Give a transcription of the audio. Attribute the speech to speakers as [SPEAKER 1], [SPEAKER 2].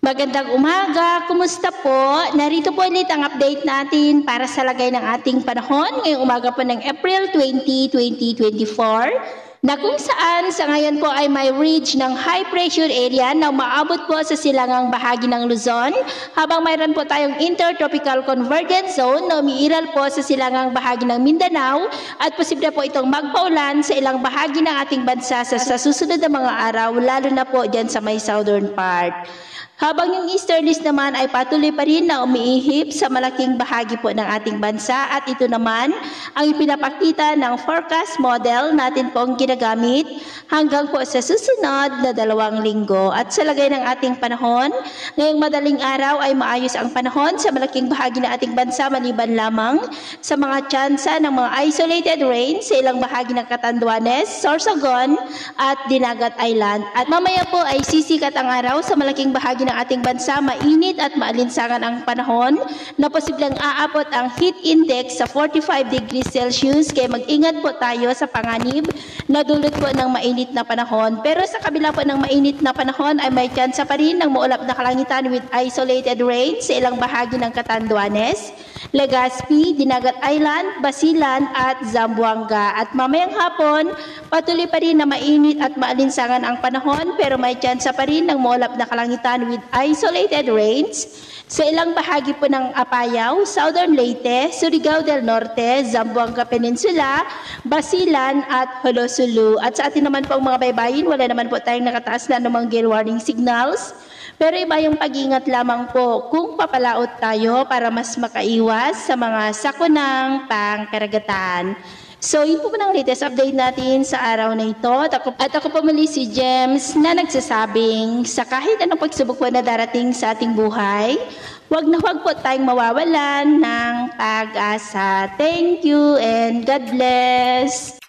[SPEAKER 1] Magandang umaga, kumusta po? Narito po ulit ang update natin para sa lagay ng ating panahon ngayong umaga po ng April 20, 2024 na kung saan sa ngayon po ay may ridge ng high pressure area na umaabot po sa silangang bahagi ng Luzon habang mayroon po tayong intertropical convergence zone na umiiral po sa silangang bahagi ng Mindanao at posible po itong magpaulan sa ilang bahagi ng ating bansa sa susunod na mga araw lalo na po dyan sa may southern part. Habang yung easterlies naman ay patuloy pa rin na umiihip sa malaking bahagi po ng ating bansa at ito naman ang ipinapakita ng forecast model natin pong ginagamit hanggang po sa susunod na 2 linggo. At sa lagay ng ating panahon, ngayong madaling araw ay maayos ang panahon sa malaking bahagi ng ating bansa maliban lamang sa mga tsansa ng mga isolated rain sa ilang bahagi ng Catanduanes, Sorsogon at Dinagat Island. At mamaya po ay sisikat ang araw sa malaking bahagi ng ating bansa, mainit at maalinsangan ang panahon na posibleng aabot ang heat index sa 45 degrees Celsius kaya mag-ingat po tayo sa panganib na dulot po ng mainit na panahon. Pero sa kabila po ng mainit na panahon ay may tsansa pa rin ng maulap na kalangitan with isolated rain sa ilang bahagi ng Catanduanes, Legazpi, Dinagat Island, Basilan at Zamboanga. At mamayang hapon, patuloy pa rin na mainit at maalinsangan ang panahon pero may tsansa pa rin ng maulap na kalangitan with isolated rains sa ilang bahagi po ng Apayao, Southern Leyte, Surigao del Norte, Zamboanga Peninsula, Basilan at Holosulu. At sa atin naman po ang mga baybayin, wala naman po tayong nakataas na anumang gale warning signals. Pero iba yung pag-ingat lamang po kung papalaot tayo para mas makaiwas sa mga sakunang pangkaragatan. So, yun po ang latest update natin sa araw na ito. At ako po muli si Gems na nagsasabing sa kahit anong pagsubok po na darating sa ating buhay, wag na wag po tayong mawawalan ng pag-asa. Thank you and God bless!